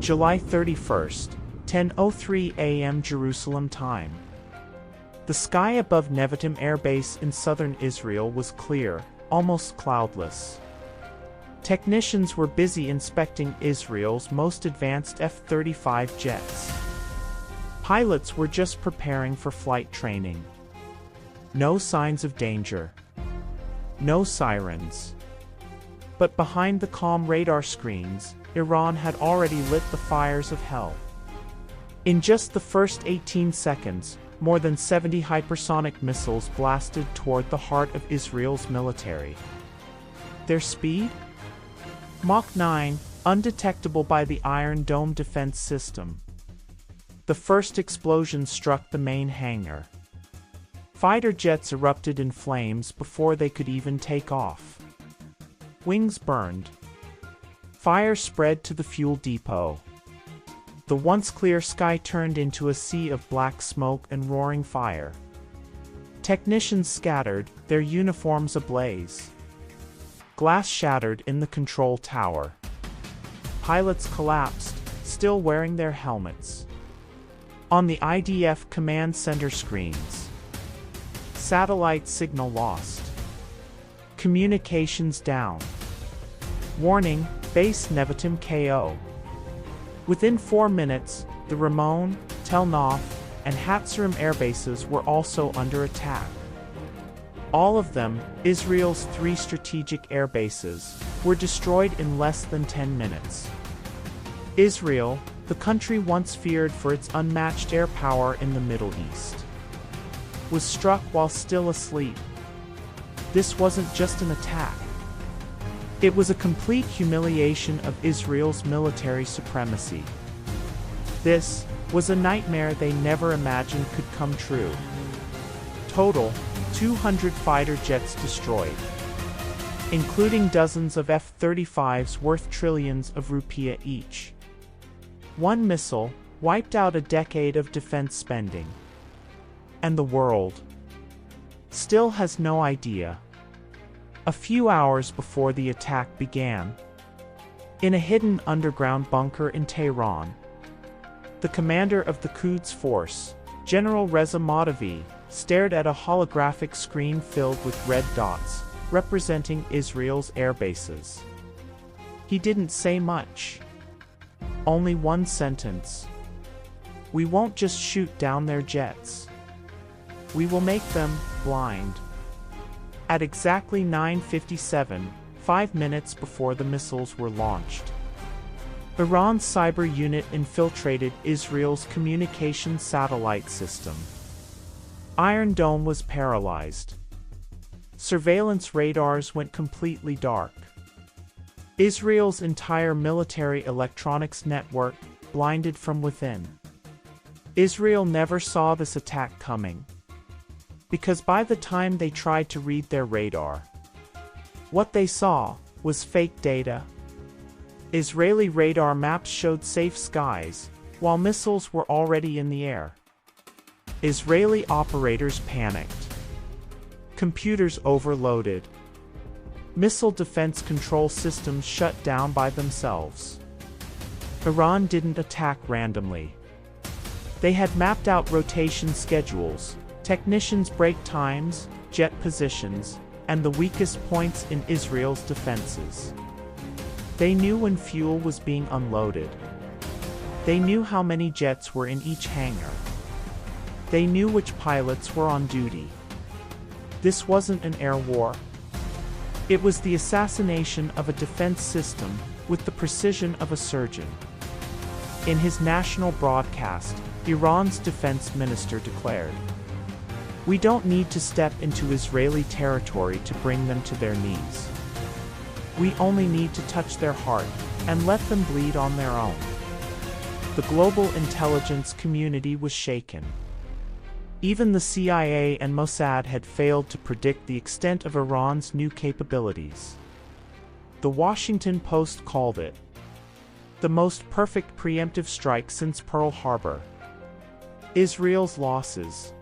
July 31st, 10:03 a.m. Jerusalem time. The sky above Nevatim Air Base in southern Israel was clear, almost cloudless. Technicians were busy inspecting Israel's most advanced F-35 jets. Pilots were just preparing for flight training. No signs of danger. No sirens. But behind the calm radar screens, Iran had already lit the fires of hell. In just the first 18 seconds, more than 70 hypersonic missiles blasted toward the heart of Israel's military. Their speed? Mach 9, undetectable by the Iron Dome defense system. The first explosion struck the main hangar. Fighter jets erupted in flames before they could even take off. Wings burned. Fire spread to the fuel depot. The once clear sky turned into a sea of black smoke and roaring fire. Technicians scattered, their uniforms ablaze. Glass shattered in the control tower. Pilots collapsed, still wearing their helmets. On the IDF command center screens. Satellite signal lost. Communications down. Warning, base Nevatim KO. Within 4 minutes, the Ramon, Tel Nof, and Hatzerim airbases were also under attack. All of them, Israel's 3 strategic airbases, were destroyed in less than 10 minutes. Israel, the country once feared for its unmatched air power in the Middle East, was struck while still asleep. This wasn't just an attack. It was a complete humiliation of Israel's military supremacy. This was a nightmare they never imagined could come true. Total, 200 fighter jets destroyed, including dozens of F-35s worth trillions of rupiah each. One missile wiped out a decade of defense spending. And the world still has no idea. A few hours before the attack began, in a hidden underground bunker in Tehran, the commander of the Quds Force, General Reza Mahdavi, stared at a holographic screen filled with red dots, representing Israel's air bases. He didn't say much. Only one sentence. We won't just shoot down their jets. We will make them blind. At exactly 9:57, 5 minutes before the missiles were launched, Iran's cyber unit infiltrated Israel's communication satellite system. Iron Dome was paralyzed. Surveillance radars went completely dark. Israel's entire military electronics network blinded from within. Israel never saw this attack coming, because by the time they tried to read their radar, what they saw was fake data. Israeli radar maps showed safe skies, while missiles were already in the air. Israeli operators panicked. Computers overloaded. Missile defense control systems shut down by themselves. Iran didn't attack randomly. They had mapped out rotation schedules, technicians' break times, jet positions, and the weakest points in Israel's defenses. They knew when fuel was being unloaded. They knew how many jets were in each hangar. They knew which pilots were on duty. This wasn't an air war. It was the assassination of a defense system with the precision of a surgeon. In his national broadcast, Iran's defense minister declared, "We don't need to step into Israeli territory to bring them to their knees. We only need to touch their heart and let them bleed on their own." The global intelligence community was shaken. Even the CIA and Mossad had failed to predict the extent of Iran's new capabilities. The Washington Post called it the most perfect preemptive strike since Pearl Harbor. Israel's losses: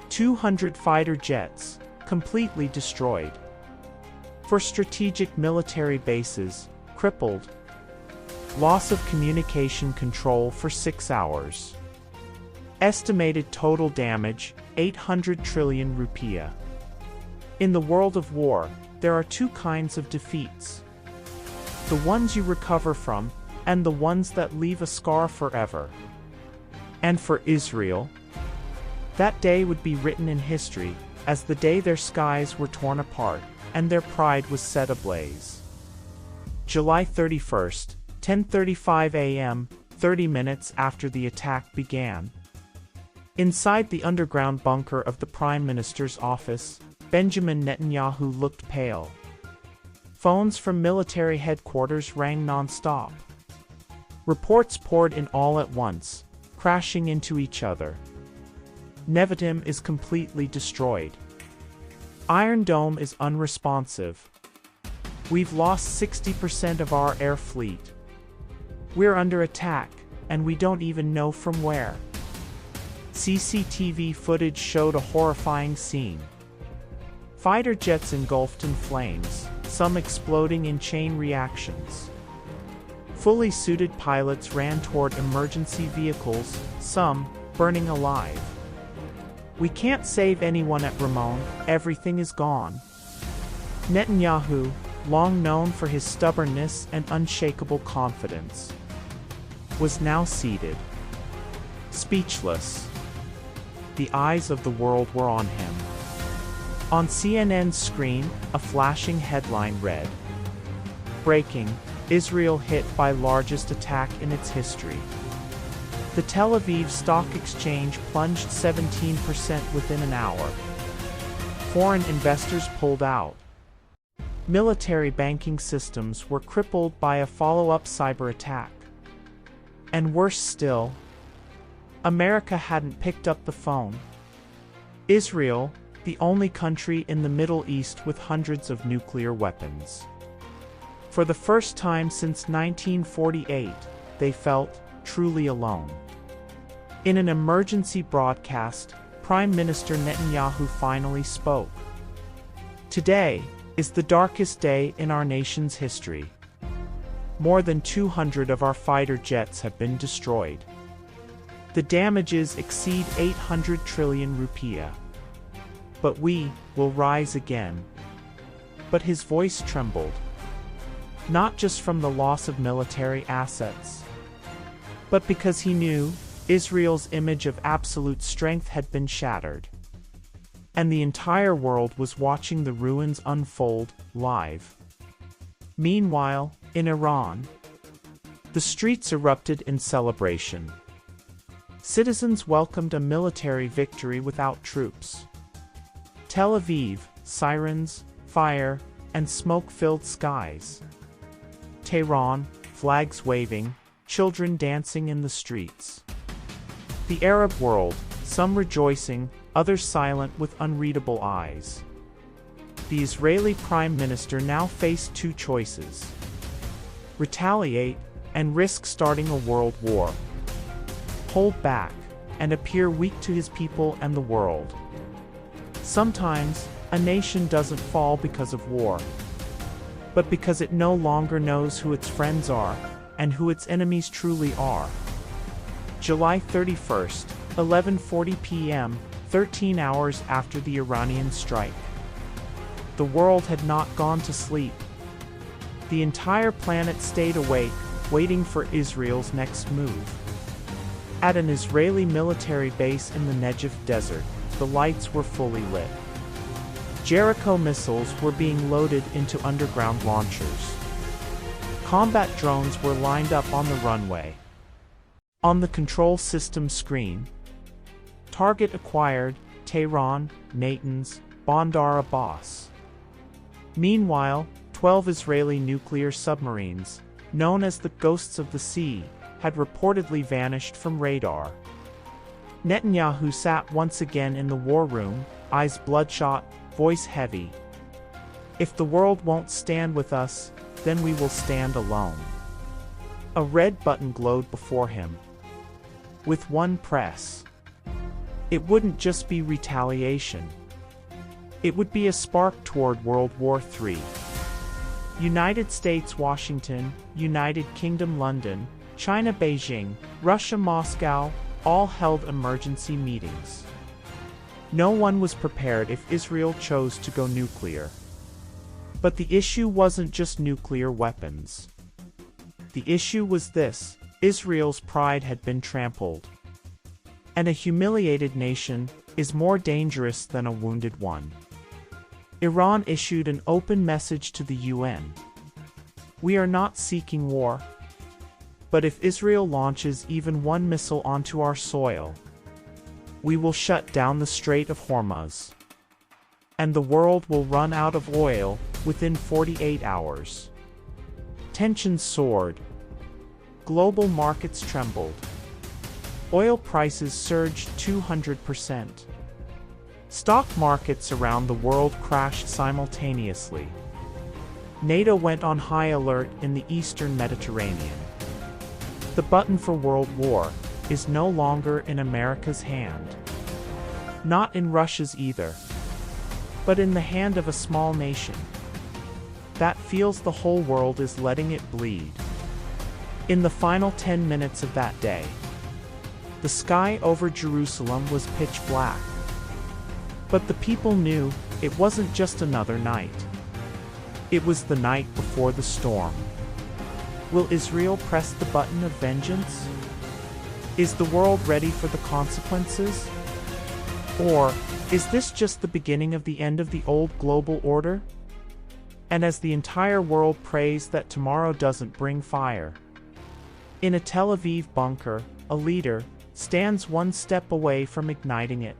200 fighter jets, completely destroyed. 4 strategic military bases, crippled. Loss of communication control for 6 hours. Estimated total damage, 800 trillion rupiah. In the world of war, there are two kinds of defeats. The ones you recover from, and the ones that leave a scar forever. And for Israel, that day would be written in history as the day their skies were torn apart and their pride was set ablaze. July 31st, 10:35 a.m., 30 minutes after the attack began. Inside the underground bunker of the Prime Minister's office, Benjamin Netanyahu looked pale. Phones from military headquarters rang non-stop. Reports poured in all at once, crashing into each other. Nevatim is completely destroyed. Iron Dome is unresponsive. We've lost 60% of our air fleet. We're under attack, and we don't even know from where. CCTV footage showed a horrifying scene. Fighter jets engulfed in flames, some exploding in chain reactions. Fully suited pilots ran toward emergency vehicles, some burning alive. We can't save anyone at Ramon, everything is gone. Netanyahu, long known for his stubbornness and unshakable confidence, was now seated, speechless. The eyes of the world were on him. On CNN's screen, a flashing headline read, "Breaking, Israel hit by largest attack in its history." The Tel Aviv Stock Exchange plunged 17% within an hour. Foreign investors pulled out. Military banking systems were crippled by a follow-up cyber attack. And worse still, America hadn't picked up the phone. Israel, the only country in the Middle East with hundreds of nuclear weapons. For the first time since 1948, they felt truly alone. In an emergency broadcast, Prime Minister Netanyahu finally spoke. Today is the darkest day in our nation's history. More than 200 of our fighter jets have been destroyed. The damages exceed 800 trillion rupiah. But we will rise again. But his voice trembled. Not just from the loss of military assets, but because he knew Israel's image of absolute strength had been shattered. And the entire world was watching the ruins unfold, live. Meanwhile, in Iran, the streets erupted in celebration. Citizens welcomed a military victory without troops. Tel Aviv, sirens, fire, and smoke-filled skies. Tehran, flags waving, children dancing in the streets. The Arab world, some rejoicing, others silent with unreadable eyes. The Israeli Prime Minister now faced two choices: retaliate and risk starting a world war, hold back and appear weak to his people and the world. Sometimes, a nation doesn't fall because of war, but because it no longer knows who its friends are and who its enemies truly are. July 31st, 11:40 p.m., 13 hours after the Iranian strike. The world had not gone to sleep. The entire planet stayed awake, waiting for Israel's next move. At an Israeli military base in the Negev desert, the lights were fully lit. Jericho missiles were being loaded into underground launchers. Combat drones were lined up on the runway. On the control system screen, target acquired, Tehran, Natanz, Bandar Abbas. Meanwhile, 12 Israeli nuclear submarines, known as the Ghosts of the Sea, had reportedly vanished from radar. Netanyahu sat once again in the war room, eyes bloodshot, voice heavy. If the world won't stand with us, then we will stand alone. A red button glowed before him. With one press, it wouldn't just be retaliation. It would be a spark toward World War III. United States Washington, United Kingdom London, China Beijing, Russia Moscow, all held emergency meetings. No one was prepared if Israel chose to go nuclear. But the issue wasn't just nuclear weapons. The issue was this: Israel's pride had been trampled. And a humiliated nation is more dangerous than a wounded one. Iran issued an open message to the UN. We are not seeking war. But if Israel launches even one missile onto our soil, we will shut down the Strait of Hormuz. And the world will run out of oil within 48 hours. Tensions soared. Global markets trembled. Oil prices surged 200%. Stock markets around the world crashed simultaneously. NATO went on high alert in the eastern Mediterranean. The button for world war is no longer in America's hand. Not in Russia's either. But in the hand of a small nation that feels the whole world is letting it bleed. In the final 10 minutes of that day, the sky over Jerusalem was pitch black. But the people knew it wasn't just another night. It was the night before the storm. Will Israel press the button of vengeance? Is the world ready for the consequences? Or is this just the beginning of the end of the old global order? And as the entire world prays that tomorrow doesn't bring fire. In a Tel Aviv bunker, a leader stands one step away from igniting it.